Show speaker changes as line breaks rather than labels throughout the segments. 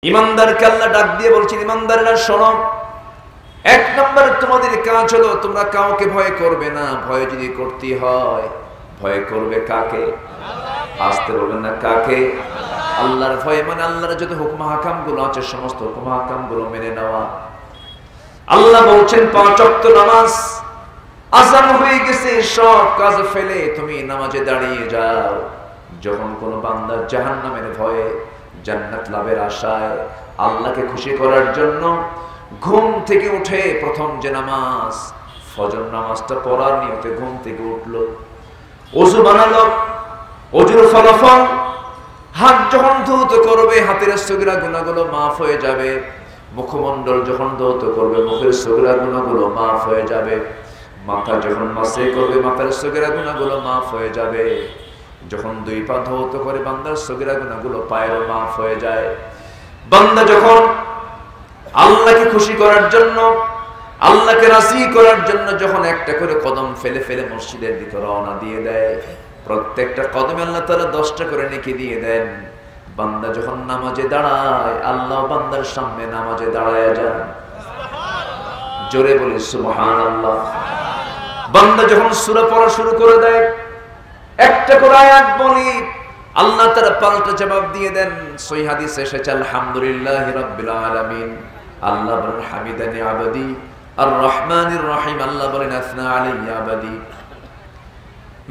ইমানদারকে আল্লাহ ডাক দিয়ে বলছেন, ইমানদাররা শোনো, এক নম্বরে তোমাদের কাজ হলো তোমরা কাউকে ভয় করবে না। ভয় যদি করতে হয়, ভয় করবে কাকে? আসতে বলবেন না, কাকে? আল্লাহর ভয় মানে আল্লাহর যত হুকুম হাকাম গুলো আছে সমস্ত হুকুম হাকাম গুলো মেনে নেওয়া। আল্লাহ বলছেন 5 ওয়াক্ত নামাজ, আযান হয়ে গেছে, সব কাজ ফেলে তুমি নামাজে দাঁড়িয়ে যাও। যখন কোন বান্দা জাহান্নামের ভয়ে, জান্নাত লাভের আশায়, আল্লাহকে খুশি করার জন্য ঘুম থেকে উঠে প্রথম যে নামাজ ফজর নামাজটা পড়ার নিয়তে ঘুম থেকে উঠলো, ওযু বানালো, ওযুর ফলাফল হাত যখন ধৌত করবে হাতের সগীরা গুনাহগুলো মাফ হয়ে যাবে, মুখমণ্ডল যখন ধৌত করবে মুখের সগীরা গুনাহগুলো মাফ হয়ে যাবে, মাথা যখন মাসে করবে মাথার সগীরা গুনাহগুলো মাফ হয়ে যাবে, যখন 2 পা ধৌত করে বান্দার সগীরা গুনাহগুলো পায়ের মাফ হয়ে যায়। বান্দা যখন আল্লাহকে খুশি করার জন্য, আল্লাহকে রাজি করার জন্য যখন একটা করে কদম ফেলে ফেলে মসজিদের দিকে রওনা দিয়ে দেয়, প্রত্যেকটা কদমে আল্লাহ তাআলা 10টা করে নেকি দিয়ে দেন। বান্দা যখন নামাজে দাঁড়ায়, আল্লাহ বান্দার সামনে নামাজে দাঁড়ায় যান। জোরে বলি সুবহানাল্লাহ। বান্দা যখন সূরা পড়া শুরু করে দেয়, একটা করে আয়াত বলি, আল্লাহ তাআলা পাল্টা জবাব দিয়ে দেন। সহিহ হাদিসে এসেছে, আলহামদুলিল্লাহি রাব্বিল আলামিন। আল্লাহ বলেন হামিদানি আবাদি, আর রহমানির রহিম আল্লাহ বলেন আসনা আলাইয়া আবাদি,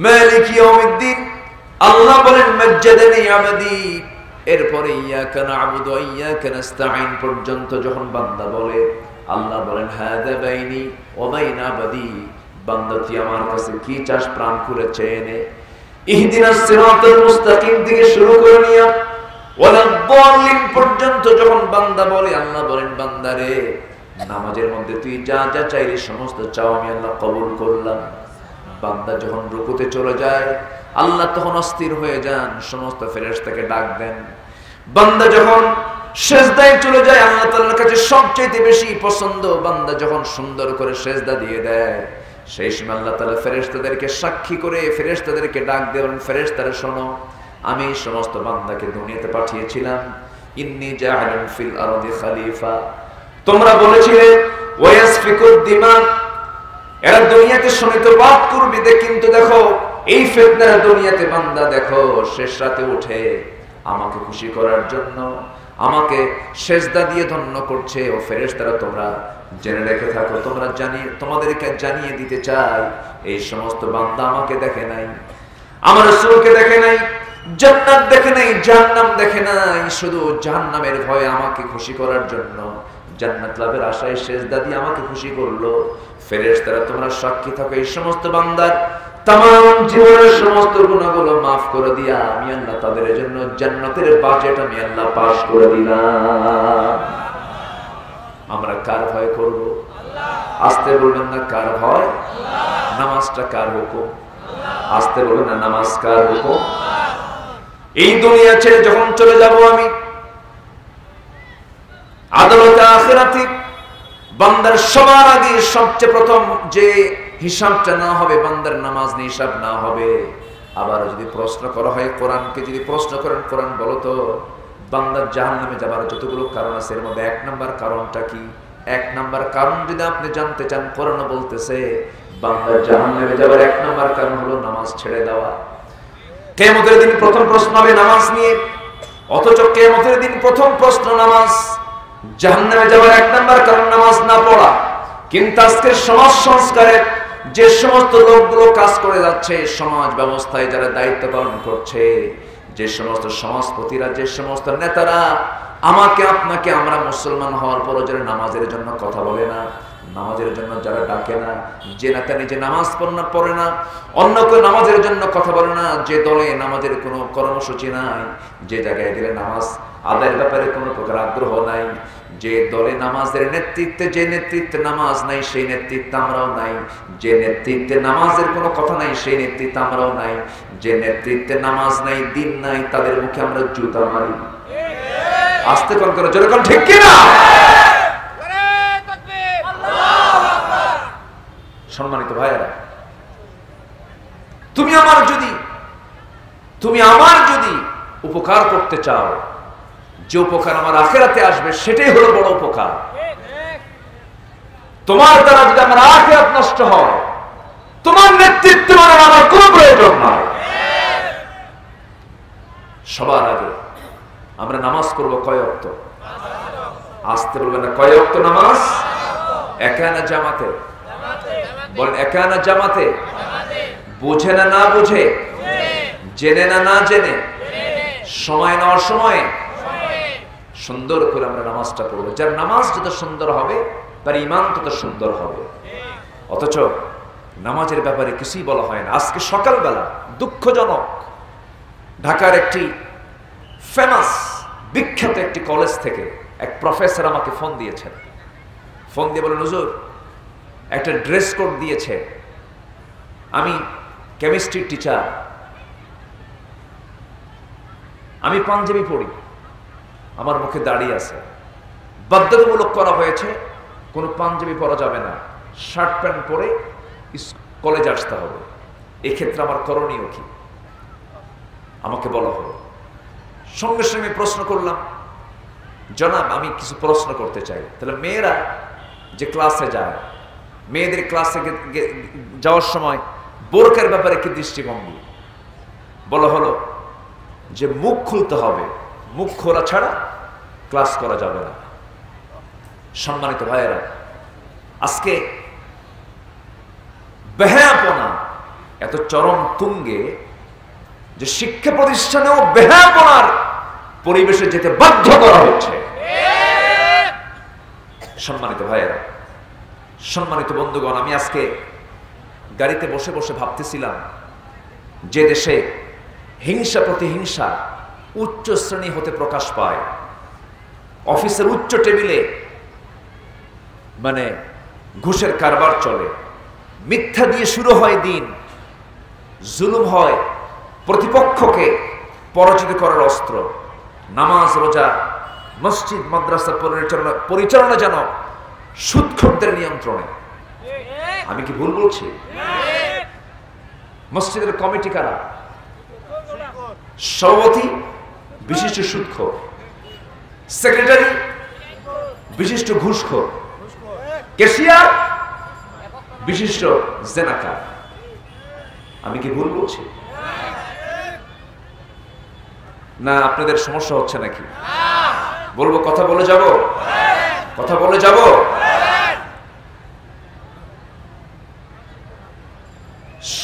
মালিক ইয়াউমিদ্দিন আল্লাহ বলেন মাজ্জাদানি আবাদি। এরপরে ইয়াকা না'বুদু ওয়া ইয়াকা নাস্তাঈন পর্যন্ত যখন বান্দা বলে, আল্লাহ বলেন হাযা বাইনি ওয়া বাইনা আবাদি, বান্দা তুই আমার কাছে কি চাস প্রাণ খুলে চেয়ে নে। ইহদিনাস সিরাতাল মুস্তাকিম থেকে শুরু করে নিয়ে ওয়ালাদ-দাল্লিন পর্যন্ত যখন বান্দা বলে, আল্লাহ বলেন বান্দারে নামাজের মধ্যে তুই যা যা চাইলি সমস্ত চাও আমি আল্লাহ কবুল করলাম। বান্দা যখন রুকুতে চলে যায়, আল্লাহ তখন অস্থির হয়ে যান, সমস্ত ফেরেশতাকে ডাক দেন। বান্দা যখন সিজদায় চলে যায়, আল্লাহ তাআলার কাছে সবচেয়ে বেশি পছন্দ বান্দা যখন সুন্দর করে সিজদা দিয়ে দেয়। সেই সময় আল্লাহ তাআলা ফেরেশতাদেরকে সাক্ষী করে ফেরেশতাদেরকে ডাক দেন, ফেরেশতারা শোনো, আমি সমস্ত বান্দাকে দুনিয়াতে পাঠিয়েছিলাম ইন্নী জাআলুন ফিল আরদি খলিফা। তোমরা বলেছিলে ওয়াসফিকুদ দিমা, এরা দুনিয়াতে শনিতবাদ করবে, কিন্তু দেখো এই ফিতনার দুনিয়াতে বান্দা দেখো শেষ রাতে উঠে আমাকে খুশি করার জন্য আমাকে সিজদা দিয়ে ধন্য করছে। ও ফেরেশতারা তোমরা জেনে রেখে থাকো, তোমরা তোমাদেরকে জানিয়ে দিতে চাই, এই সমস্ত বান্দা আমাকে দেখে নাই, আমার রাসূলকে দেখে নাই, জান্নাত দেখে নাই, জাহান্নাম দেখে নাই, শুধু জাহান্নামের ভয়ে আমাকে খুশি করার জন্য জান্নাত লাভের আশায় সিজদা দিয়ে আমাকে খুশি করলো। ফেরেশতারা তোমরা সাক্ষী থাকো, এই সমস্ত বান্দার तमाम জীবনের সমস্ত গুনাহগুলো maaf করে দিয়া আমি আল্লাহ তাদের জন্য জান্নাতের বাজেট আমি আল্লাহ পাস করে দিলাম। আমরা কার ভয় করব? আল্লাহ। আস্তে বলবেন না কার ভয়? আল্লাহ। নামাজটা কার হুকুম? আল্লাহ। আস্তে বলবেন না নামাজ কার হুকুম? আল্লাহ। এই দুনিয়া ছেড়ে যখন চলে যাব আমি আদালতে আখিরাতে বান্দার সবার আগে সবচেয়ে প্রথম যে হিসাবটা না হবে বান্দার নামাজ নিয়ে হিসাব না হবে। আবার যদি প্রশ্ন করা হয় কোরআনকে যদি প্রশ্ন করেন, কোরআন বলো তো বান্দার জাহান্নামে যাবার যতগুলো কারণ আছে এর মধ্যে 1 নাম্বার কারণটা কি? 1 নাম্বার কারণ যদি আপনি জানতে চান, কোরআন বলতেছে বান্দার জাহান্নামে যাবার 1 নাম্বার কারণ হলো নামাজ ছেড়ে দেওয়া। কিয়ামতের দিন প্রথম প্রশ্ন হবে নামাজ নিয়ে, অথচ কিয়ামতের দিন প্রথম প্রশ্ন নামাজ। জাহান্নামে যাবার 1 নাম্বার কারণ নামাজ না পড়া। কিন্তু আজকের সমাজ সংস্কারের যে সমস্ত লোকগুলো কাজ করে যাচ্ছে, সমাজ ব্যবস্থায় যারা দায়িত্ব পালন করছে, যে সমস্ত সমাজপতিরা, যে সমস্ত নেতারা আমাকে আপনাকে আমরা মুসলমান হওয়ার পরও যারা নামাজের জন্য কথা বলে না, নামাজের জন্য যারা ডাকে না, যে নেতা নিজে নামাজ পড়ে না, অন্য কেউ নামাজের জন্য কথা বলে না, যে দলে নামাজের কোনো কর্মসূচি নাই, যে জায়গায় গেলে নামাজ আদায়ের ব্যাপারে কোনো প্রকার আগ্রহ নাই, যে দলে নামাজের নেতৃত্বে যে নেতৃত্বে নামাজ নাই সেই নেতৃত্বে আমরাও নাই, যে নেতৃত্বে নামাজের কোনো কথা নাই সেই নেতৃত্বে আমরাও নাই, যে নেতৃত্বে নামাজ নাই দিন নাই তাদের মুখে আমরা জুতা মারি। আস্তে কোন করে জোরে কোন ঠিক কি না? সম্মানিত ভাইয়েরা, তুমি আমার যদি উপকার করতে চাও, যে উপকার আমার আখিরাতে আসবে সেটাই হলো বড় উপকার। তোমার দ্বারা যদি আমার আখিরাত নষ্ট হয়, তোমার নেতৃত্ব আমার কোনো প্রয়োজন নাই। সবার আগে আমরা নামাজ করব কয় ওয়াক্ত? আসতে বলবেন না, কয় ওয়াক্ত নামাজ? একা না জামাতে? বলেন একা না জামাতে? বুঝে না না বুঝে? জেনে না না জেনে? সময় না অসময়ে? সুন্দর করে আমরা নামাজটা পড়বো। যার নামাজ যত সুন্দর হবে তার ঈমান তত সুন্দর হবে। অথচ নামাজের ব্যাপারে কিছুই বলা হয় না। আজকে সকালবেলা দুঃখজনক, ঢাকার একটি ফেমাস বিখ্যাত একটি কলেজ থেকে এক প্রফেসর আমাকে ফোন দিয়েছেন। ফোন দিয়ে বলেন, হুজুর একটা ড্রেস কোড দিয়েছে, আমি কেমিস্ট্রির টিচার, আমি পাঞ্জাবি পড়ি, আমার মুখে দাড়ি আছে, বাধ্যতামূলক করা হয়েছে কোনো পাঞ্জাবি পরা যাবে না, শার্ট প্যান্ট পরে কলেজে আসতে হবে। এক্ষেত্রে আমার করণীয় কি? আমাকে বলা হলো। সঙ্গে সঙ্গে প্রশ্ন করলাম, জনাব আমি কিছু প্রশ্ন করতে চাই। তাহলে মেয়েরা যে ক্লাসে যায়, মেয়েদের ক্লাসে যাওয়ার সময় বোরকার ব্যাপারে কি দৃষ্টিভঙ্গি? বলা হলো যে মুখ খুলতে হবে, মুখ খোলা ছাড়া ক্লাস করা যাবে না। সম্মানিত ভাইয়েরা, আজকে বেহায়াপনা এত চরম তুঙ্গে যে শিক্ষা প্রতিষ্ঠানেও বেহায়াপনার পরিবেশে যেতে বাধ্য করা হচ্ছে। সম্মানিত ভাইয়েরা, সম্মানিত বন্ধুগণ, আমি আজকে গাড়িতে বসে বসে ভাবতেছিলাম, যে দেশে হিংসা প্রতিহিংসা উচ্চ শ্রেণী হতে প্রকাশ পায়, অফিসের উচ্চ টেবিলে মানে ঘুষের কারবার চলে, মিথ্যা দিয়ে শুরু হয় দিন, জুলুম হয় প্রতিপক্ষকে পরাজিত করার অস্ত্র, নামাজ রোজা মসজিদ মাদ্রাসা পরিচালনা যেন সুদখোরদের নিয়ন্ত্রণে। আমি কি ভুল বলছি? মসজিদের কমিটি কারা? সভাপতি বিশিষ্ট সুদখোর, সেক্রেটারি বিশিষ্ট ঘুষখোর, ক্যাশিয়ার বিশিষ্ট জেনাকার। আমি কি ভুল বলছি? না আপনাদের সমস্যা হচ্ছে নাকি? বলবো, কথা বলে যাব, কথা বলে যাব।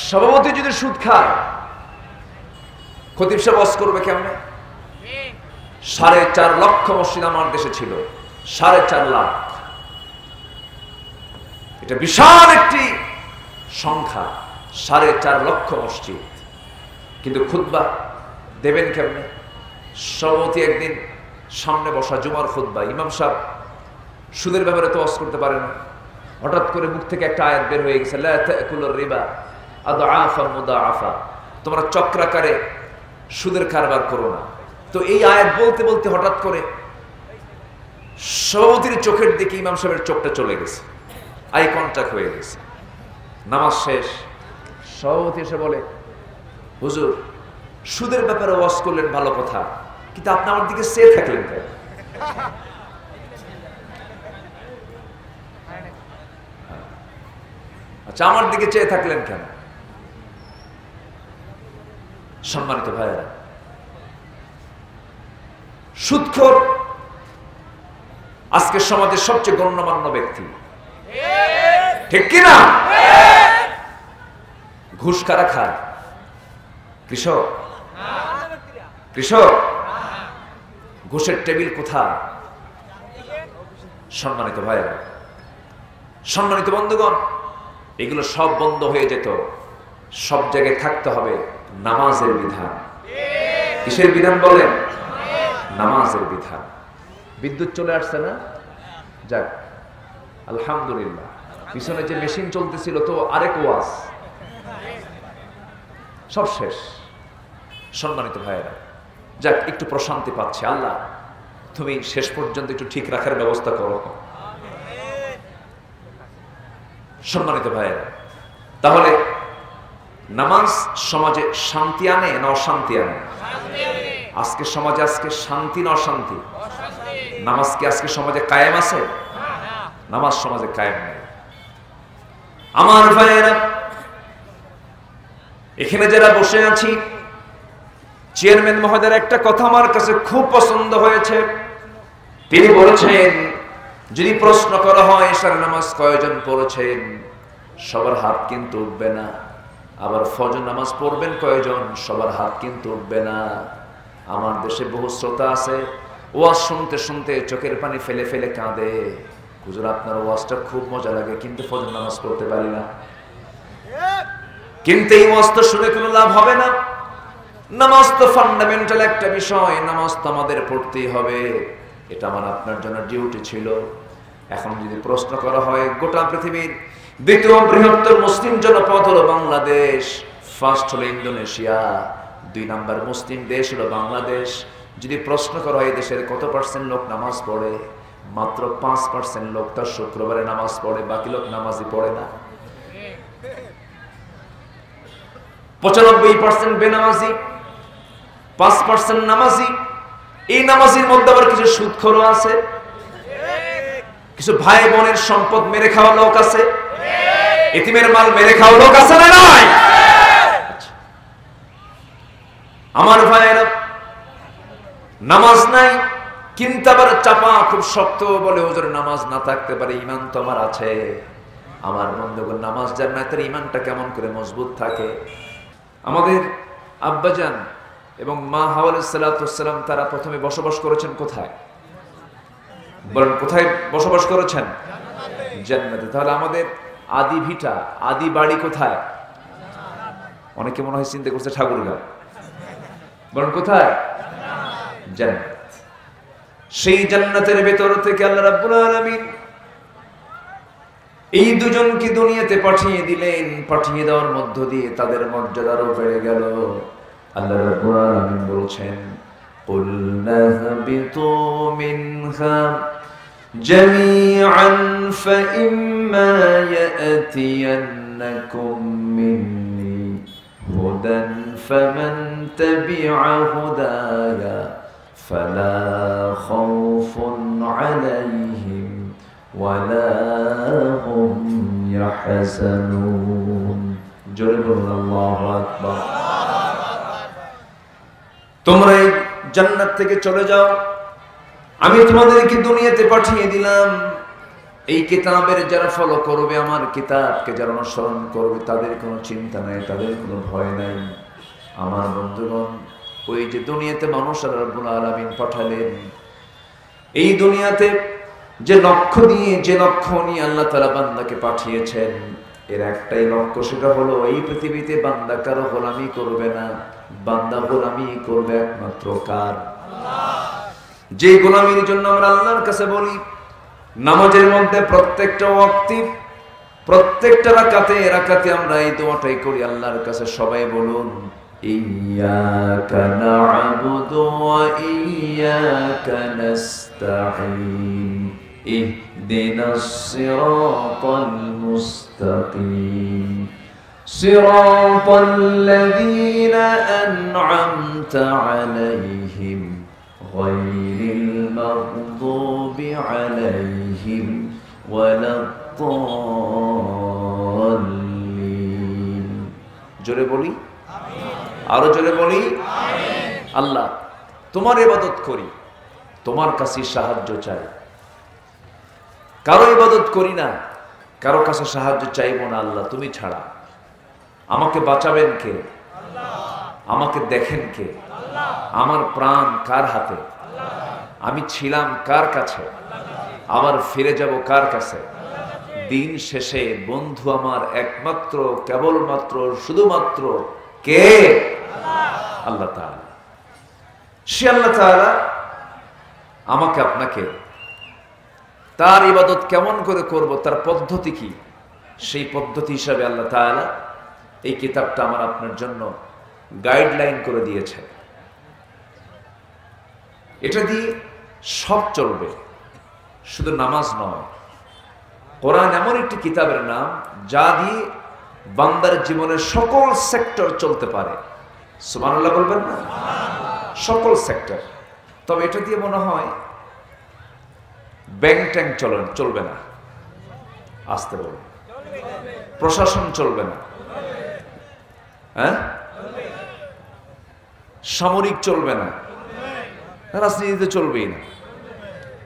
সভাপতি যদি সুদ খায়, খতিব সাহেব ওয়াজ করবে কেমনে? 4.5 লক্ষ মসজিদ আমার দেশে ছিল, 4.5 লাখ। এটা বিশাল একটি সংখ্যা, 4.5 লক্ষ মসজিদ। কিন্তু খুতবা দেবেন কেমনে? সভাপতি একদিন সামনে বসা, জুমার খুতবা, ইমাম সাহেব সুদের ব্যাপারে তো ওয়াজ করতে পারে না। হঠাৎ করে মুখ থেকে একটা আয়াত বের হয়ে গেছে, লা তাকুলুর রিবা আদআফা মুদাআফা, তোমরা চক্রাকারে সুদের কারবার করো না। তো এই আয়াত বলতে বলতে হঠাৎ করে সভাপতির চোখের দিকে ইমাম সাহেবের চোখটা চলে গেছে, আই কন্টাক্ট হয়ে গেছে। নামাজ শেষ, সভাপতি এসে বলে, হুজুর সুদের ব্যাপারে ওয়াজ করলেন ভালো কথা, কিন্তু আপনি আমার দিকে চেয়ে থাকলেন কেন? আচ্ছা, আমার দিকে চেয়ে থাকলেন কেন? সম্মানিত ভাইয়েরা, সুদখোর আজকের সমাজের সবচেয়ে গণ্যমান্য ব্যক্তি, ঠিক কিনা? ঘুষ কারা খায়? কৃষক। কৃষক। ঘুষের টেবিল কোথায়? সম্মানিত ভাইয়েরা, সম্মানিত বন্ধুগণ, এগুলো সব বন্ধ হয়ে যেত। সব জায়গায় থাকতে হবে নামাজের বিধান। কিসের বিধান বলেন? নামাজের বিধান। বিদ্যুৎ চলে আসছে না? যাক আলহামদুলিল্লাহ। পিছনে যে মেশিন চলতেছিল তো আরেক ওয়াজ, সব শেষ। সম্মানিত ভাইয়েরা, যাক একটু প্রশান্তি পাচ্ছে। আল্লাহ তুমি শেষ পর্যন্ত একটু ঠিক রাখার ব্যবস্থা করো। সম্মানিত ভাইয়েরা, তাহলে নামাজ সমাজে শান্তি আনে না অশান্তি আনে? আজকে সমাজে আজকে শান্তি না অশান্তি? নামাজ কি আজকে সমাজে কায়েম আছে? নামাজ সমাজে কায়েম নেই। আমার ভাইয়েরা, এখানে যারা বসে আছি, চেয়ারম্যান মহোদয়ের একটা কথা আমার কাছে খুব পছন্দ হয়েছে। তিনি বলেছেন, যদি প্রশ্ন করা হয় এশার নামাজ কয়জন পড়েছেন, সবার হাত কিন্তু উঠবে না। আবার ফজর নামাজ পড়বেন কয়জন, সবার হাত কিন্তু উঠবে না। আমার দেশে বহু শ্রোতা আছে, ওয়াজ শুনতে শুনতে চোখের পানি ফেলে ফেলে কাঁদে, হুজুর আপনার ওয়াজটা খুব মজা লাগে, কিন্তু ফজর নামাজ পড়তে পারি না। কিন্তু এই ওয়াজ তো শুনে কোনো লাভ হবে না। নামাজ তো ফান্ডামেন্টাল একটা বিষয়, নামাজ তো আমাদের পড়তেই হবে। এটা আমার আপনার জন্য ডিউটি ছিল। এখন যদি প্রশ্ন করা হয়, গোটা পৃথিবীর দ্বিতীয় বৃহত্তর মুসলিম জনপদ হলো বাংলাদেশ, ফার্স্ট হলো ইন্দোনেশিয়া, 2 নাম্বার মুসলিম দেশ হলো বাংলাদেশ। যদি প্রশ্ন করা হয় দেশের কত পার্সেন্ট লোক নামাজ পড়ে, মাত্র 5% লোক তার শুক্রবারে নামাজ পড়ে, বাকি লোক নামাজই পড়ে না। 95% বেনামাজি, 5% নামাজি। এই নামাজির মধ্যে আবার কিছু সুদখোর আছে, কিছু ভাই বোনের সম্পদ মেরে খাওয়া লোক আছে, এতিমের মাল মেরে খাওয়া লোক আছে না নাই? আমার ভাইয়েরা, নামাজ নাই কিন্তু আবার চাপা খুব শক্ত বলে হুজুর নামাজ না থাকতে পারে, ঈমান তো আমার আছে। আমার বন্ধুগণ, নামাজ যার নাই তার ঈমানটা কেমন করে মজবুত থাকে? আমাদের আব্বাজান এবং মা হাওয়া আলাইহিস সালাতু ওয়াস সালাম তারা প্রথমে বসবাস করেছেন কোথায়? বলেন, কোথায় বসবাস করেছেন? জান্নাতে। তাহলে আমাদের আদি ভিটা, আদি বাড়ি কোথায়? অনেকে মনে হয় চিন্তা করছে ঠাকুরগাঁও। বলেন কোথায়? জান্নাত। সেই জান্নাতের ভেতর থেকে আল্লাহ রাব্বুল আলামিন এই দুজনকে দুনিয়াতে পাঠিয়ে দিলেন। পাঠিয়ে দেওয়ার মধ্য দিয়ে তাদের মর্যাদারও বেড়ে গেল। আল্লাহ রাব্বুল আলামিন বলছেন, কুলনা হাবিতু মিনহা জামিআন ফাইম্মা ইয়াতিয়ান্নাকুম মিন্নি হুদান ফামান তাবিআ হুদায়া ফালা খাউফুন আলাইহিম ওয়ালা হুম ইয়াহজানুন। জোরে বলুন আল্লাহু আকবার। তোমরা এই জান্নাত থেকে চলে যাও, আমি তোমাদেরকে দুনিয়াতে পাঠিয়ে দিলাম। এই কিতাবের যারা ফলো করবে, আমার কিতাবকে যারা অনুসরণ করবে, তাদের কোনো চিন্তা নাই, তাদের কোনো ভয় নাই। আমার বন্ধুগণ, ওই যে দুনিয়াতে মানুষ রাব্বুল আলামিন পাঠালেন, এই দুনিয়াতে যে লক্ষ্য নিয়ে আল্লাহ তাআলা বান্দাকে পাঠিয়েছেন, এর একটাই লক্ষ্য, সেটা হলো এই পৃথিবীতে বান্দা কারো গোলামি করবে না, বান্দা গোলামি করবে একমাত্র কার? যে গোলামির জন্য আমরা আল্লাহর কাছে বলি, নামাজের মধ্যে প্রত্যেকটা ওয়াক্তে, প্রত্যেকটা রাকাতে আমরা এই দোয়াটাই করি আল্লাহর কাছে। সবাই বলুন, ইয়্যাকা না'বুদু ওয়া ইয়্যাকা নাস্তাঈন ইহদিনাস সিরাতাল মুস্তাকিম সিরাতাল্লাযীনা আন'আমতা আলাইহিম গায়রিল মাগদুবি আলাইহিম ওয়ালাদ-দাল্লিন। জোরে বলি, আরো জোরে বলি, আল্লাহ তোমার ইবাদত করি, তোমার কাছে সাহায্য চাই। কারো ইবাদত করি না, কারো কাছে সাহায্য চাইবো না। আল্লাহ তুমি ছাড়া আমাকে বাঁচাবেন কে? আমাকে দেখেন কে? আমার প্রাণ কার হাতে? আমি ছিলাম কার কাছে? আবার ফিরে যাব কার কাছে? দিন শেষে বন্ধু আমার একমাত্র, কেবলমাত্র, শুধুমাত্র কে? আল্লাহ তাআলা। সে আল্লাহ তাআলা আমাকে আপনাকে তার ইবাদত কেমন করে করব, তার পদ্ধতি কি, সেই পদ্ধতি হিসাবে আল্লাহ তাআলা এই কিতাবটা আমার আপনার জন্য গাইডলাইন করে দিয়েছে। এটা দিয়ে সব চলবে, শুধু নামাজ নয়। কোরআন এমন একটি কিতাবের নাম যা দিয়ে বান্দার জীবনের সকল সেক্টর চলতে পারে। সুবহানাল্লাহ বলবেন না? সকল সেক্টর। তবে এটা দিয়ে মনে হয় ব্যাংক ট্যাঙ্ক চলবে না, আসতে বলবে। প্রশাসন চলবে না, হ্যাঁ, সামরিক চলবে না, রাজনীতিতে চলবেই না।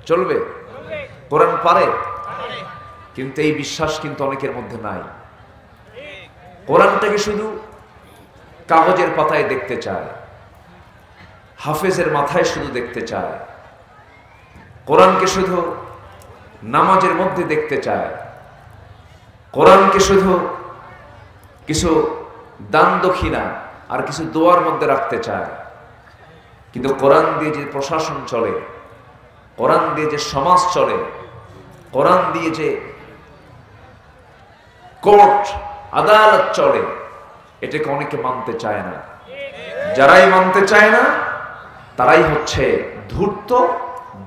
চলবে, কোরআন পারে, কিন্তু এই বিশ্বাস কিন্তু অনেকের মধ্যে নাই। কোরআনটাকে শুধু কাগজের পাতায় দেখতে চায়, হাফেজের মাথায় শুধু দেখতে চায়, কোরআনকে শুধু নামাজের মধ্যে দেখতে চায়, কোরআনকে শুধু কিছু দান দক্ষিণা আর কিছু দোয়ার মধ্যে রাখতে চায়। কিন্তু কোরআন দিয়ে যে প্রশাসন চলে, কোরআন দিয়ে যে সমাজ চলে, কোরআন দিয়ে যে কোর্ট আদালত চলে, এটাকে অনেকে মানতে চায় না। যারাই মানতে চায় না তারাই হচ্ছে ধূর্ত,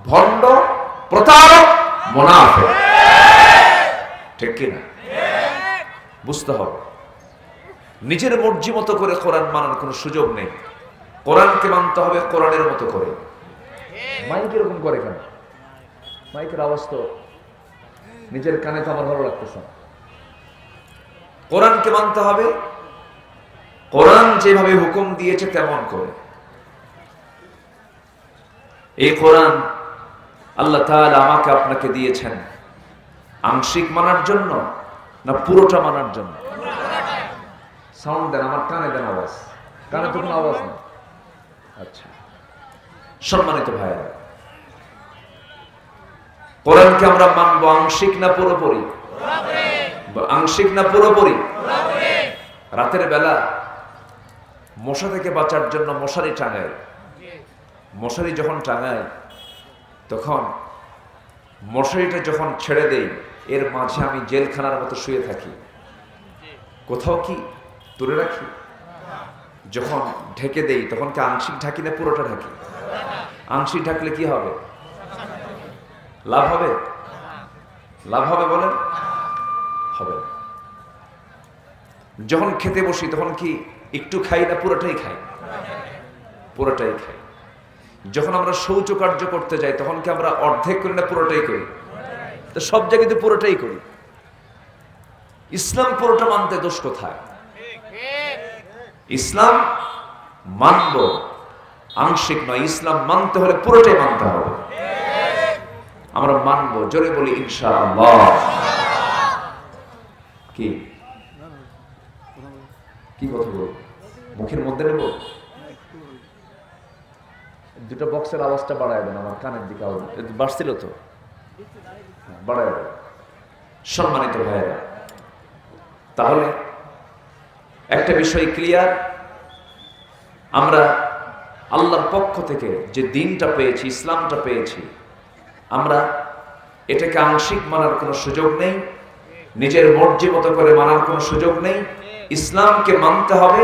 ভণ্ড, প্রতারক, মুনাফিক। ঠিক কিনা? বুঝতে হবে, নিজের মর্জি মতো করে কোরআন মানার কোনো সুযোগ নেই। কোরআনকে মানতে হবে কোরআনের মতো করে। মাইক এরকম করে কেন? মাইকের আওয়াজ তো নিজের কানে তো আমার ভালো লাগতেছে না। কোরআনকে মানতে হবে কোরআন যেভাবে হুকুম দিয়েছে তেমন করে। এই কোরআন আল্লাহ তাআলা আমাকে আপনাকে দিয়েছেন আংশিক মানার জন্য না পুরোটা মানার জন্য? সাউন্ড দেন, আমার কানে দেন আওয়াজ। কানে তো কোনো আওয়াজ নেই। আচ্ছা, সম্মানিত ভাইরা, কোরআনকে আমরা মানবো আংশিক না পুরোপুরি? আংশিক না পুরোপুরি? রাতের বেলা মশা থেকে বাঁচার জন্য মশারি টাঙায়। মশারি যখন টাঙায় তখন মশারিটা যখন ছেড়ে দেই, এর মাঝে আমি জেলখানার মতো শুয়ে থাকি। কোথাও কি তুলে রাখি? যখন ঢেকে দেই তখন কি আংশিক ঢাকি না পুরোটা ঢাকি? আংশিক ঢাকলে কি হবে? লাভ হবে? লাভ হবে বলেন? হবে না। যখন খেতে বসি তখন কি একটু খাই না পুরোটাই খাই? পুরোটাই খাই। যখন আমরা শৌচকার্য করতে যাই তখন কি আমরা অর্ধেক করি না পুরোটাই করি? তো সব জায়গাতে পুরোটাই করি। ইসলাম পুরোটা মানতে দোষ কোথায়? ইসলাম মানব, আংশিক নয়। ইসলাম মানতে হলে পুরোটাই মানতে হবে। আমরা মানব, জোরে বলি ইনশাআল্লাহ। কি কি কথা বল? মুখের মধ্যে নেব? দুটো বক্সের আওয়াজটা বাড়ায় দেন, আমার কানের দিকে আওয়াজ বাড়ছিল তো, বাড়ায় দেন। সম্মানিত ভাইয়েরা, তাহলে একটা বিষয় ক্লিয়ার, আমরা আল্লাহর পক্ষ থেকে যে দিনটা পেয়েছি, ইসলামটা পেয়েছি, আমরা এটাকে আংশিক মানার কোনো সুযোগ নেই, নিজের মর্জি মতো করে মানার কোনো সুযোগ নেই। ইসলামকে মানতে হবে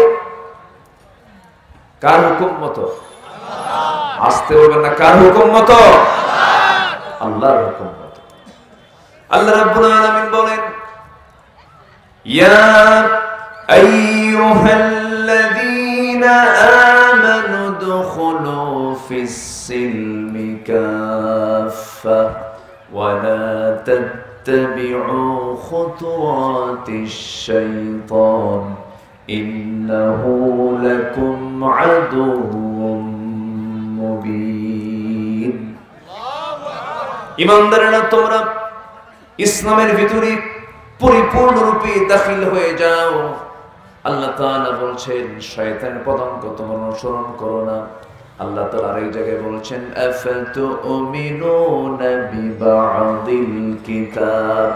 কার হুকুম মতো? আসতে বলবেন না, কার হুকুম মতো? আল্লাহর হুকুম মতো। আল্লাহ রাব্বুল আলামিন বলেন, ইয়া আইয়ুহাল্লাযীনা আমানু দুখুলু ফিস-সিলমি কাফা ওয়া লা তাত্তাবি'ু খুতুওয়াতিশ-শাইতান ইন্নাহু লাকুম আদুউম মুবিন। ঈমানদারেরা, তোমরা ইসলামের ভিতরে পরিপূর্ণরূপে দাখিল হয়ে যাও। আল্লাহ তাআলা বলছেন শয়তানের পদাঙ্ক তোমরা অনুসরণ করো না। আল্লাহ তাআলা আরেক জায়গায় বলছেন আফাতুমিনুনা বিবা'দিল কিতাব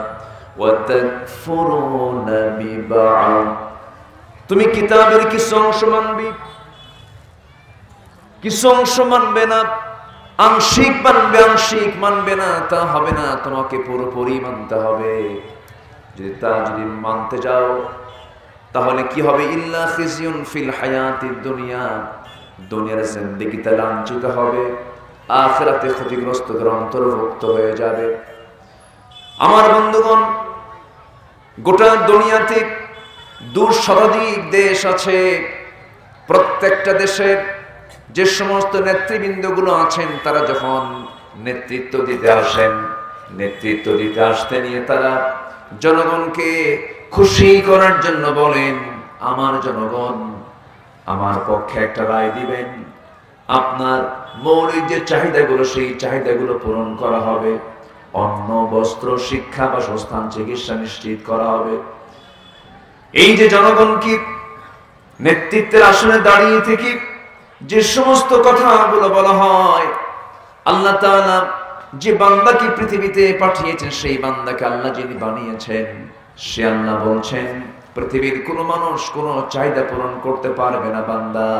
ওয়া তাকফুরুনা বিবা'দ। তুমি কিতাবের কিছু অংশ মানবে, কিছু অংশ মানবে না, আংশিক মানবে, আংশিক মানবে না, তা হবে না। তোমাকে পুরোপুরি মানতে হবে। যদি মানতে যাও তাহলে কি হবে? ইল্লা খিজিউন ফিল হায়াতিদ দুনিয়া, দুনিয়ার জিন্দেগিতে লাঞ্ছিত হবে, আখিরাতে ক্ষতিগ্রস্তদের অন্তর্ভুক্ত হয়ে যাবে। আমার বন্ধুগণ, গোটা দুনিয়াতে 2 শতাধিক দেশ আছে। প্রত্যেকটা দেশের যে সমস্ত নেতৃবৃন্দগুলো আছেন তারা যখন নেতৃত্ব দিতে আসেন, নেতৃত্ব দিতে আসতে নিয়ে তারা জনগণকে খুশি করার জন্য বলেন, আমার জনগণ আমার পক্ষে একটা রায় দিবেন, আপনার মৌলিক যে চাহিদাগুলো সেই চাহিদাগুলো পূরণ করা হবে, অন্ন বস্ত্র শিক্ষা বাসস্থান চিকিৎসা নিশ্চিত করা হবে। এই যে জনগণকে নেতৃত্বের আসনে দাঁড়িয়ে থেকে যে সমস্ত কথাগুলো বলা হয়, আল্লাহ তাআলা যে বান্দাকে পৃথিবীতে পাঠিয়েছেন সেই বান্দাকে আল্লাহ যিনি বানিয়েছেন সে আল্লাহ বলছেন পৃথিবীর কোনো মানুষ কোনো চাহিদা পূরণ করতে পারবে না বান্দা,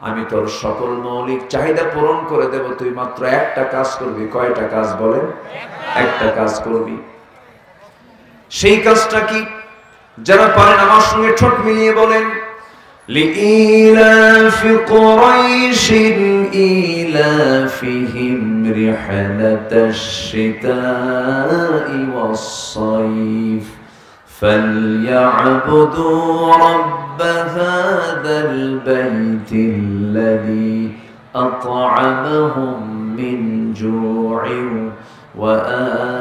আমি তোর সকল মৌলিক চাহিদা পূরণ করে দেব, তুই মাত্র একটা কাজ করবি। কয়টা কাজ বলেন? একটা কাজ করবি। সেই কাজটা কি? যারা পারেন আমার সঙ্গে ঠোঁট মিলিয়ে বলেন, لإيلاف قريش إيلافهم رحلة الشتاء والصيف فليعبدوا رب هذا البيت الذي أطعمهم من جوع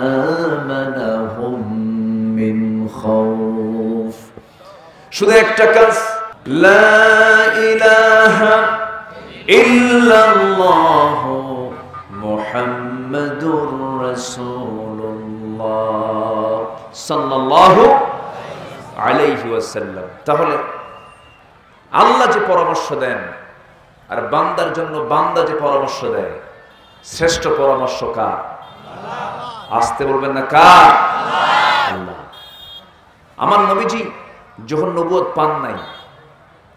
وآمنهم من خوف। শুধু একটা কাজ, লা ইলাহা ইল্লাল্লাহ মুহাম্মাদুর রাসূলুল্লাহ সাল্লাল্লাহু আলাইহি ওয়াসাল্লাম। তাহলে আল্লাহ যে পরামর্শ দেন আর বান্দার জন্য বান্দা যে পরামর্শ দেয়, শ্রেষ্ঠ পরামর্শ কার? আসতে বলবেন না কার? আল্লাহ। আমার নবীজি যখন নবুয়ত পান নাই,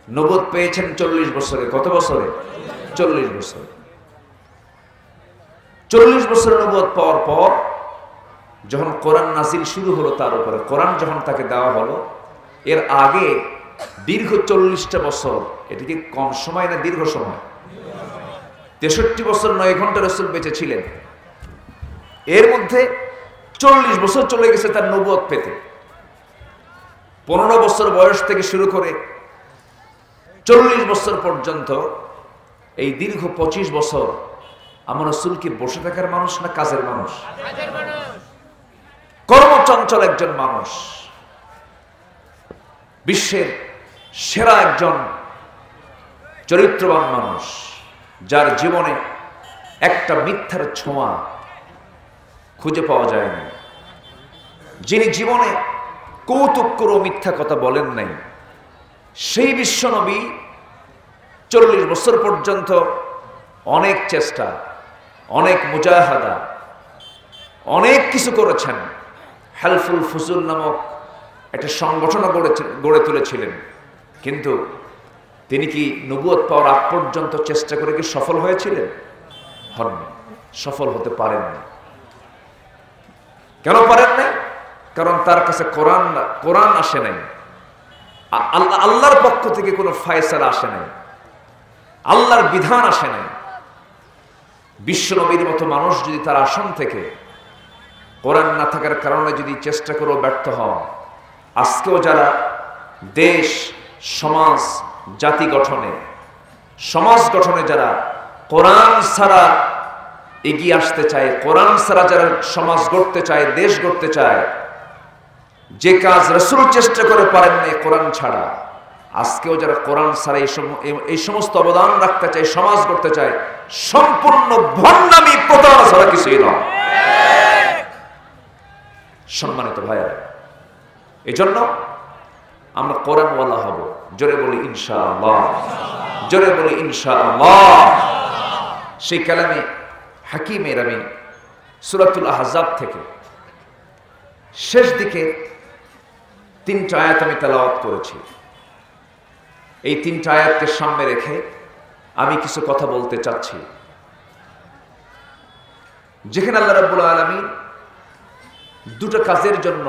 নবুয়ত পেয়েছেন 40 বছরে। কত বছরে? 40 বছরে। 40 বছরের নবুয়ত পাওয়ার পর যখন কোরআন নাজিল শুরু হলো তার উপরে, কোরআন যখন তাকে দেওয়া হলো, এর আগে দীর্ঘ 40টা বছর, এটা কি কম সময় না দীর্ঘ সময়? 63 বছর 9 ঘন্টা রাসূল বেঁচে ছিলেন। এর মধ্যে 40 বছর চলে গেছে তার নবুয়ত পেতে। 15 বছর বয়স থেকে শুরু করে 40 বছর পর্যন্ত এই দীর্ঘ 25 বছর আমার রাসূল কি বসে থাকার মানুষ না কাজের মানুষ? কর্মচঞ্চল একজন মানুষ, বিশ্বের সেরা একজন চরিত্রবান মানুষ, যার জীবনে একটা মিথ্যার ছোঁয়া খুঁজে পাওয়া যায় না, যিনি জীবনে কৌতুক করে মিথ্যা কথা বলেন নাই। সেই বিশ্বনবী 40 বছর পর্যন্ত অনেক চেষ্টা, অনেক মুজাহাদা, অনেক কিছু করেছেন। হেলফুল ফুজুল নামক একটা সংগঠন গড়ে তুলেছিলেন, কিন্তু তিনি কি নবুয়ত পাওয়ার আগ পর্যন্ত চেষ্টা করে কি সফল হয়েছিলেন? হননি, সফল হতে পারেননি। কেন পারেন নাই? কারণ তার কাছে কোরআন আসে নাই, আল্লাহর পক্ষ থেকে কোনো ফায়সালা আসে নাই, আল্লাহর বিধান আসে নাই। বিশ্বনবীর মতো মানুষ যদি তার আসন থেকে কোরআন না থাকার কারণে যদি চেষ্টা করেও ব্যর্থ হন, আজকেও যারা দেশ সমাজ জাতি গঠনে সমাজ গঠনে যারা কোরআন ছাড়া এগিয়ে আসতে চায়, কোরআন ছাড়া যারা সমাজ গড়তে চায়, দেশ গড়তে চায়, যে কাজ রাসূল চেষ্টা করে পারেন না কোরআন ছাড়া, আজকেও যারা কোরআন ছাড়া এই সমস্ত অবদান রাখতে চায়, সমাজ গড়তে চায়, সম্পূর্ণ ভণ্ডামি প্রতারণা ছাড়া কিছুই নয়। সম্মানিত ভাইয়েরা, এই জন্য আমরা কোরআনওয়ালা হব। জোরে বলি ইনশাআল্লাহ, জোরে বলি ইনশাআল্লাহ। সেই কালামে হাকিমের আমি সূরাতুল আহজাব থেকে শেষ দিকে 3টা আয়াত আমি তেলাওয়াত করেছি। এই 3টা আয়াতকে সামনে রেখে আমি কিছু কথা বলতে চাচ্ছি, যেখানে আল্লাহ রাব্বুল আলামিন 2টা কাজের জন্য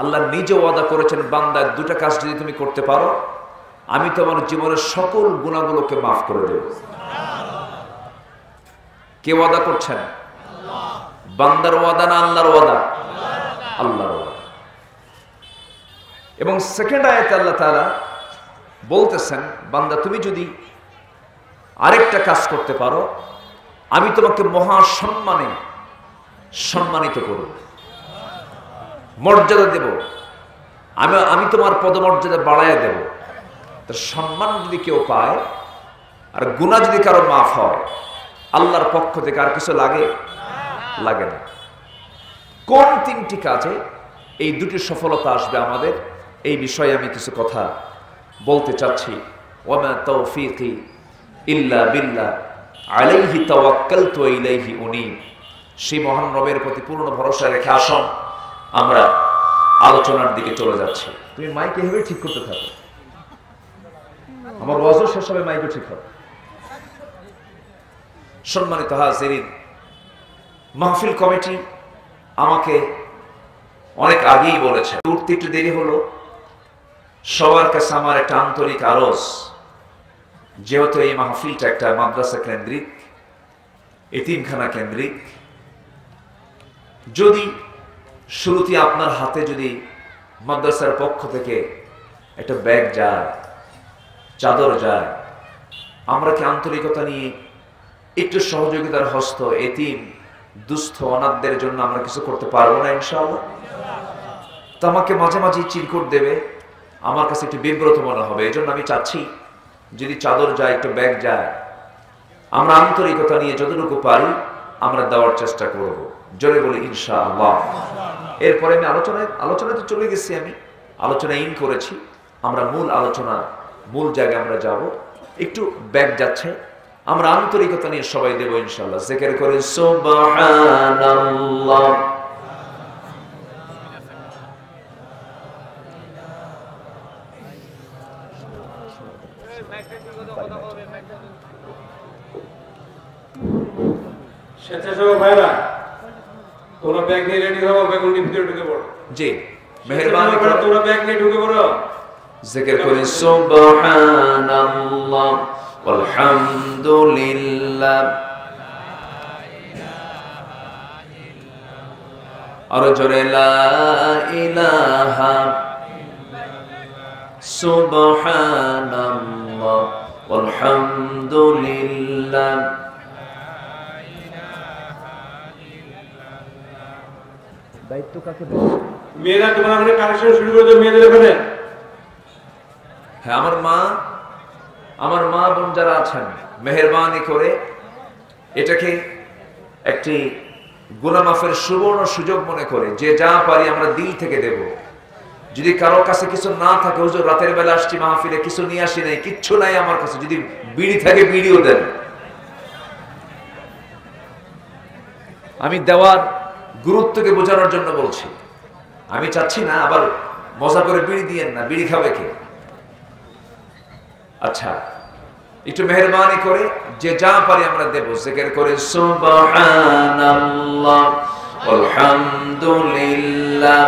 আল্লাহ নিজে ওয়াদা করেছেন, বান্দা 2টা কাজ যদি তুমি করতে পারো আমি তোমার জীবনের সকল গুনাহগুলোকে মাফ করে দেব। কে ওয়াদা করছেন? বান্দার ওয়াদা না আল্লাহর ওয়াদা? আল্লাহর ওয়াদা। এবং সেকেন্ড আয়াতে আল্লাহ তাআলা বলতেছেন, বান্দা তুমি যদি আরেকটা কাজ করতে পারো, আমি তোমাকে মহা সম্মানে সম্মানিত করব, মর্যাদা দেব, আমি তোমার পদমর্যাদা বাড়াইয়া দেব। তার সম্মান যদি কেউ পায় আর গুনাহ যদি কারো মাফ হয়, আল্লাহর পক্ষ থেকে আর কিছু লাগে না। কোন তিনটি কাজে এই দুটি সফলতা আসবে আমাদের, এই বিষয়ে আমি কিছু কথা বলতে চাচ্ছি। ওয়ামা তাওফীকি ইল্লা বিল্লাহ আলাইহি তাওয়াক্কালতু ওয়া ইলাইহি উনীব। সেই মহান রবের প্রতি পূর্ণ ভরসা রেখে আসুন আমরা আলোচনার দিকে চলে যাচ্ছি। তুমি মাইক এভাবে ঠিক করতে থাকো, আমার ওয়াজও শেষ হবে, মাইকও ঠিক হবে। সম্মানিত হাজিরিন, মাহফিল কমিটি আমাকে অনেক আগেই বলেছে, উঠতে একটু দেরি হলো। সবার কাছে আমার একটা আন্তরিক আরজ, যেহেতু এই মাহফিলটা একটা মাদ্রাসা কেন্দ্রিক, এতিমখানা কেন্দ্রিক, যদি শুরুতে আপনার হাতে যদি মাদ্রাসার পক্ষ থেকে একটা ব্যাগ যায়, চাদর যায়, আমরা কি আন্তরিকতা নিয়ে একটু সহযোগিতার হস্ত এতিম দুস্থ অনাথদের জন্য আমরা কিছু করতে পারবো না ইনশাআল্লাহ? তো আমাকে মাঝে মাঝে চিরকুট দেবে, আমার কাছে একটু বিব্রত মনে হবে। এই জন্য আমি চাচ্ছি যদি চাদর যায়, একটু ব্যাগ যায়, আমরা আন্তরিকতা নিয়ে যতটুকু পারি আমরা দেওয়ার চেষ্টা করব। জোরে বলি ইনশাআল্লাহ। এরপরে আমি আলোচনাতে চলে গেছি, আমি আলোচনা ইন করেছি। আমরা মূল জায়গায় আমরা যাব। একটু ব্যাগ যাচ্ছে, আমরা আন্তরিকতা নিয়ে সবাই দেব ইনশাআল্লাহ। জিকির করে সুবহানাল্লাহ।
স্বেচ্ছাসেবক ভাইরা, তোমরা ব্যাগ নিয়ে রেডি হও, ব্যাগুনি ভিতরে ঢুকে পড়ো।
জি, মেহেরবানি করে
তোমরা ব্যাগ নিয়ে ঢুকে পড়ো।
জিকির করে সুবহানাল্লাহ আলহামদুলিল্লাহ। আর জোরে লা ইলাহা সুবহানাল্লাহ আলহামদুলিল্লাহ। দায়িত্ব কাকে দেয়?
মেয়েরা তোমরা ওখানে কালেকশন শুরু করে দাও, মেয়েদের ওখানে।
হ্যাঁ, আমার মা বোন যারা আছেন, মেহেরবানি করে এটাকে একটি গুনাহ মাফের সুবর্ণ সুযোগ মনে করে যে যা পারি আমরা দিল থেকে দেব। যদি কারোর কাছে কিছু না থাকে, হুজুর রাতের বেলা আসছি মাহফিলে, কিছু নিয়ে আসি নাই, কিচ্ছু নাই আমার কাছে, যদি বিড়ি থাকে বিড়িও দেন। আমি দেওয়ার গুরুত্বকে বোঝানোর জন্য বলছি। আমি চাচ্ছি না আবার মজা করে বিড়ি দিয়েন না, বিড়ি খাবে কে? আচ্ছা, একটু মেহেরবানি করে যে যা পারি আমরা দেব। জিকির করে সুবহানাল্লাহ আলহামদুলিল্লাহ।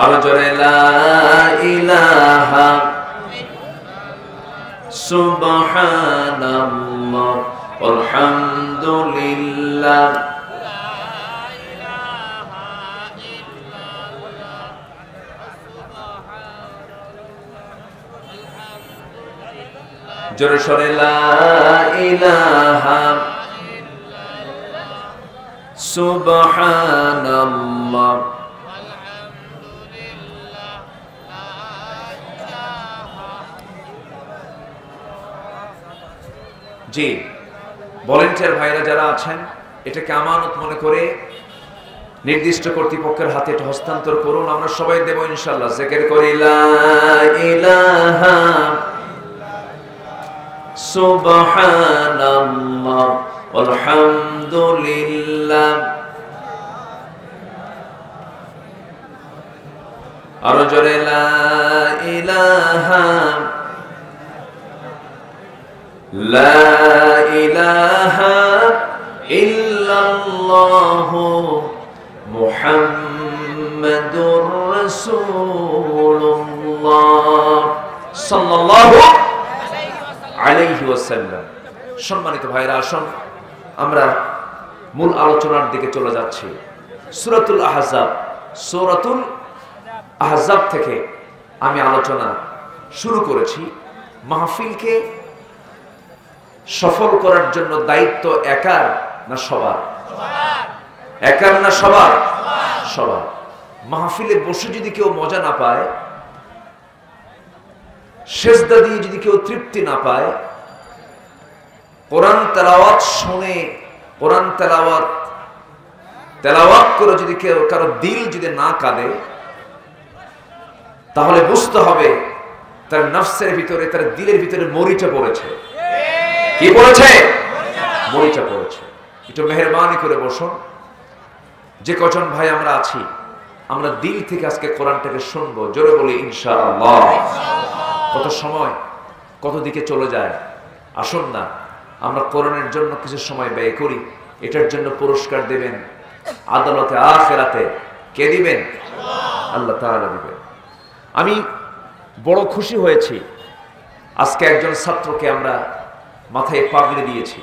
আর জোরে লা ইলাহা সুবহানাল্লাহ আলহামদুলিল্লাহ। জোরে সরে লা ইলাহা সুবহানাল্লাহ। জি, ভলান্টিয়ার ভাইরা যারা আছেন, এটাকে আমানত মনে করে নির্দিষ্ট কর্তৃপক্ষের হাতে এটা হস্তান্তর করুন, আমরা সবাই দেব ইনশাআল্লাহ। জিকির করি লা ইলাহা সুবহানাল্লাহ আলহামদুলিল্লাহ। আর জোরে লা ইলাহা লা ইলাহা ইল্লাল্লাহ মুহাম্মাদুর রাসূলুল্লাহ সাল্লাল্লাহু আলাইহি ওয়াসাল্লাম। সম্মানিত ভাইরা, আসুন আমরা মূল আলোচনার দিকে চলে যাচ্ছি। সূরাতুল আহজাব থেকে আমি আলোচনা শুরু করেছি, মাহফিলকে সফল করার জন্য দায়িত্ব একার না সবার? একার না সবার? সবার। মাহফিলে বসে যদি কেউ মজা না পায়, সেজদা দিয়ে যদি কেউ তৃপ্তি না পায়, কোরআন তেলাওয়াত শুনে, কোরআন তেলাওয়াত করে যদি কেউ কারো দিল যদি না কাঁদে, তাহলে বুঝতে হবে তার নফসের ভিতরে, তার দিলের ভিতরে মরিচা পড়েছে। কি পড়েছে? মরিচা পড়েছে। একটু মেহেরবানি করে বসুন। যে কজন ভাই আমরা আছি, আমরা দিল থেকে আজকে কোরআনটাকে শুনবো। জোরে বলি ইনশাআল্লাহ। কত সময় কত দিকে চলে যায়। আসুন না আমরা কোরআনের জন্য কিছু সময় ব্যয় করি। এটার জন্য পুরস্কার দেবেন আদালতে, আখিরাতে। কে দিবেন? আল্লাহ তাআলা দিবেন। আমি বড় খুশি হয়েছি, আজকে একজন ছাত্রকে আমরা মাথায় পাগড়ি দিয়েছি।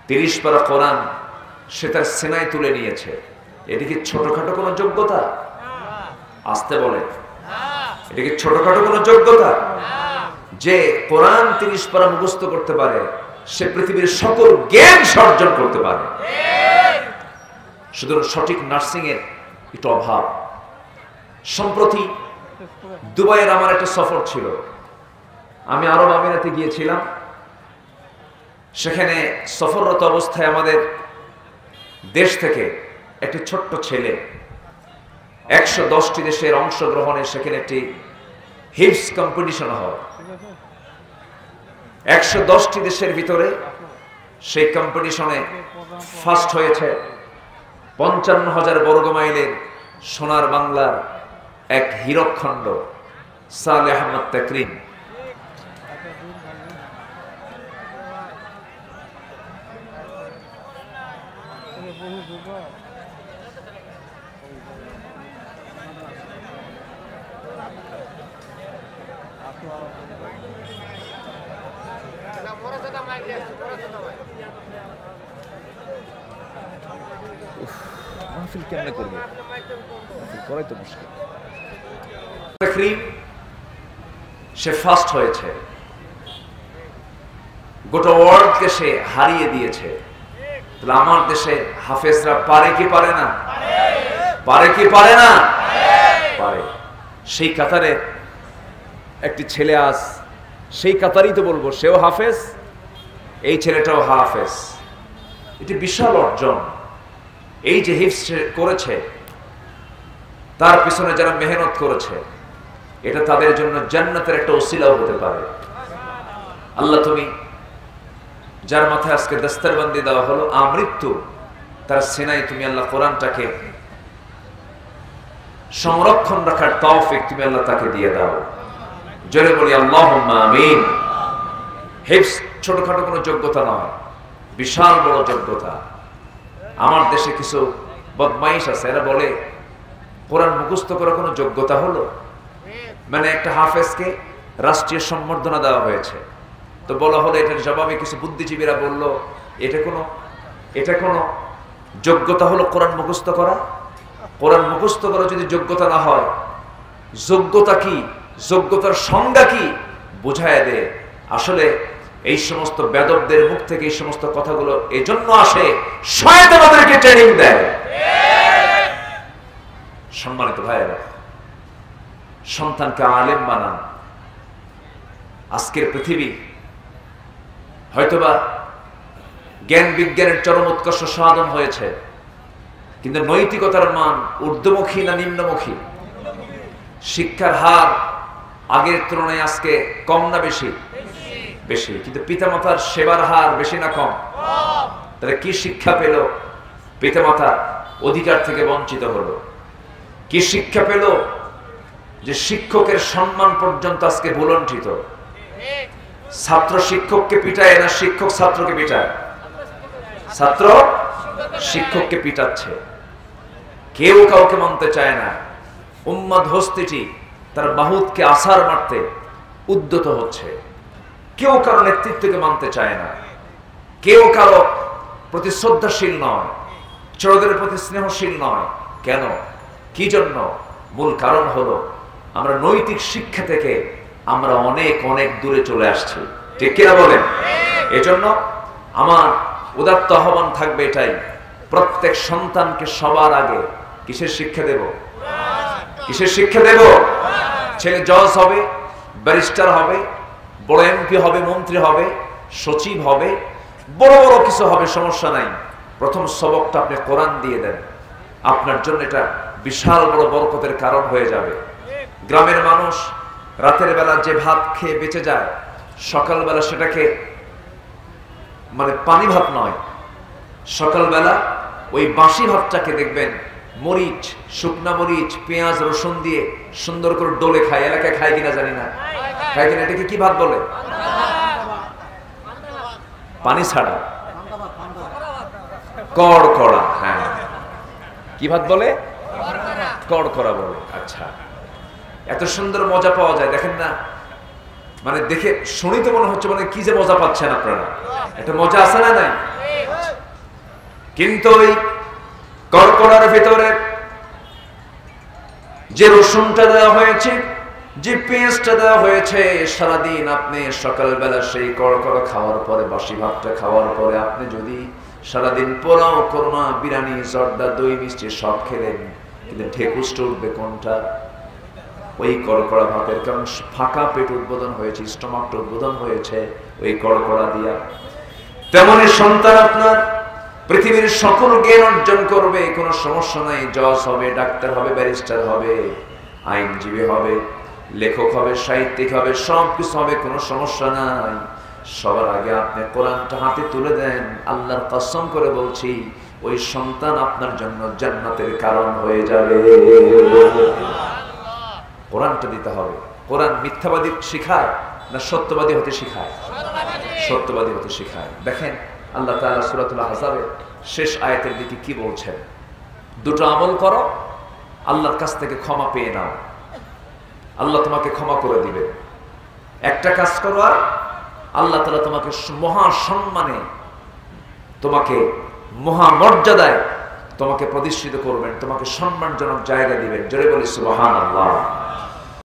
30 পারা কোরআন সে তার সেনায় তুলে নিয়েছে। এটা কি ছোটখাটো কোনো যোগ্যতা? আসতে বলে, এটা কি ছোটখাটো কোনো যোগ্যতা? যে কোরআন 30 পারা মুখস্থ করতে পারে, সে পৃথিবীর সকল জ্ঞান অর্জন করতে পারে। শুধু সঠিক নার্সিং এর একটু অভাব। সম্প্রতি দুবাইয়ের আমার একটা সফর ছিল। আমি আরব আমিরাতে গিয়েছিলাম। সেখানে সফররত অবস্থায় আমাদের দেশ থেকে একটি ছোট্ট ছেলে 110টি দেশের অংশগ্রহণে সেখানে একটি হিপস কম্পিটিশন হয়। 110টি দেশের ভিতরে সেই কম্পিটিশনে ফার্স্ট হয়েছে 55,000 বর্গ মাইলের সোনার বাংলার এক হীরকখণ্ড সালেহ আহমদ তাকরিম। মাহফিল কেমনে করবে? করাই তো মুশকিল। তাকরিম সে ফার্স্ট হয়েছে, গোটা ওয়ার্ল্ডকে সে হারিয়ে দিয়েছে। তাহলে আমার দেশে হাফেজরা পারে কি পারে না? পারে কি পারে না? পারে। সেই কাতারে একটি ছেলে আজ, সেই কাতারই তো বলবো, সেও হাফেজ, এই ছেলেটাও হাফেজ। এটি বিশাল অর্জন। এই যে হিফজ করেছে, তার পিছনে যারা মেহনত করেছে, এটা তাদের জন্য জান্নাতের একটা ওসিলাও হতে পারে। আল্লাহ, তুমি যার মাথায় আজকে দস্তরবন্দি দেওয়া হলো আমৃত্যু, তার সিনায় তুমি আল্লাহ কোরআনটাকে সংরক্ষণ রাখার তৌফিক তুমি আল্লাহ তাকে দিয়ে দাও। জোরে বলি আল্লাহুম্মা আমিন। হিফজ ছোটখাটো কোনো যোগ্যতা নয়, বিশাল বড় যোগ্যতা। আমার দেশে কিছু বদমাইশ আছে, এরা বলে কোরআন মুখস্থ করা কোনো যোগ্যতা হলো? মানে একটা হাফেজকে রাষ্ট্রীয় সম্বর্ধনা দেওয়া হয়েছে, তো বলা হলো, এটার জবাবে কিছু বুদ্ধিজীবীরা বলল, এটা কোনো যোগ্যতা হলো কোরআন মুখস্থ করা? কোরআন মুখস্থ করা যদি যোগ্যতা না হয়, যোগ্যতা কি, যোগ্যতার সংজ্ঞা কি বুঝায় দে। আসলে এই সমস্ত বেদবদের মুখ থেকে এই সমস্ত কথাগুলো এই জন্য আসে, শয়তান আমাদেরকে ট্রেনিং দেয়। সম্মানিত ভাইয়েরা, সন্তানকে আলেম বানান। আজকের পৃথিবী হয়তোবা জ্ঞান বিজ্ঞানের চরম উৎকর্ষ সাধন হয়েছে, কিন্তু নৈতিকতার মান ঊর্ধ্বমুখী না নিম্নমুখী? শিক্ষার হার আগের তুলনায় আজকে কম না বেশি? বেশি। কিন্তু পিতামাতার সেবার হার বেশি না কম? তাহলে কি শিক্ষা পেল? পিতামাতা অধিকার থেকে বঞ্চিত হলো। কি শিক্ষা পেল? যে শিক্ষকের সম্মান পর্যন্ত আজকে ভুলণ্ঠিত। ছাত্র শিক্ষককে পিটায় না শিক্ষক ছাত্রকে পিটায়? ছাত্র শিক্ষককে পিটাচ্ছে। কেউ কাউকে মানতে চায় না। উম্মাদ হস্তিটি তার বাহুদকে আসার মারতে উদ্যত হচ্ছে। কেউ কারো নেতৃত্বকে মানতে চায় না। কেউ কারো প্রতি শ্রদ্ধাশীল নয়, ছোটদের প্রতি স্নেহশীল নয়। কেন? কি জন্য? মূল কারণ হলো আমরা নৈতিক শিক্ষা থেকে আমরা অনেক অনেক দূরে চলে আসছি, ঠিক কিনা বলেন? এজন্য আমার উদাত্ত আহ্বান থাকবে এটাই, প্রত্যেক সন্তানকে সবার আগে কিসের শিক্ষা দেব? কিসের শিক্ষা দেব? ছেলে জজ হবে, ব্যারিস্টার হবে, বড় এমপি হবে, মন্ত্রী হবে, সচিব হবে, বড় বড় কিছু হবে, সমস্যা নাই। প্রথম সবকটা আপনি কোরআন দিয়ে দেন, আপনার জন্য এটা বিশাল বড় বরকতের কারণ হয়ে যাবে। গ্রামের মানুষ রাতের বেলা যে ভাত খেয়ে বেঁচে যায়, সকালবেলা সেটাকে মানে পানি ভাত নয়, সকালবেলা ওই বাসি ভাতটাকে দেখবেন মরিচ, শুকনা মরিচ, পেঁয়াজ, রসুন দিয়ে সুন্দর করে ডলে খায়। এলাকায় খায় কিনা জানি না, খায় কিনা? এটাকে কি ভাত বলে? পানি ছাড়া কড়কড়া। হ্যাঁ, কি ভাত বলে? কড়কড়া বলে। আচ্ছা, এত সুন্দর মজা পাওয়া যায় দেখেন না, মানে দেখে শুনি তো মনে হচ্ছে মানে কি যে মজা পাচ্ছেন আপনারা, একটা মজা আছে না নাই? কিন্তু ওই কড়কড়ার ভিতরে যে রসুনটা দেওয়া হয়েছে, যে পেঁয়াজটা দেওয়া হয়েছে, সারাদিন আপনি সকালবেলা সেই কড়কড়া খাওয়ার পরে, বাসি ভাতটা খাওয়ার পরে আপনি যদি সারাদিন পোলাও, কোরমা, বিরিয়ানি, জর্দা, দই, মিষ্টি সব খেলেন, কিন্তু ঢেকুসটা উঠবে কোনটা? ওই কড়কড়া ভাতের। কারণ ফাঁকা পেট উদ্বোধন হয়েছে, স্টমাকটা উদ্বোধন হয়েছে ওই কড়কড়া দিয়া। তেমনি সন্তান আপনার পৃথিবীর সকল জ্ঞান অর্জন করবে, কোনো সমস্যা নাই। জজ হবে, ডাক্তার হবে, ব্যারিস্টার হবে, আইনজীবী হবে, লেখক হবে, সাহিত্যিক হবে, সব কিছু হবে, কোনো সমস্যা নাই। সবার আগে আপনি কোরআনটা হাতে তুলে দেন, আল্লাহর কসম করে বলছি ওই সন্তান আপনার জন্য জান্নাতের কারণ হয়ে যাবে। কোরআনটা দিতে হবে। কোরআন মিথ্যাবাদী শিখায় না সত্যবাদী হতে শিখায়? সত্যবাদী হতে শিখায়। দেখেন আল্লাহ তাআলা সূরাতুল আহজাবের শেষ আয়াতের দিকে কি বলছেন? দুটো আমল করো, আল্লাহর কাছ থেকে ক্ষমা পেয়ে নাও, আল্লাহ তোমাকে ক্ষমা করে দিবে। একটা কাজ করো আর আল্লাহ তাআলা তোমাকে মহা সম্মানে, তোমাকে মহা মর্যাদায় তোমাকে প্রতিষ্ঠিত করবেন, তোমাকে সম্মানজনক জায়গা দিবেন। জোরে বলি সুবহানাল্লাহ।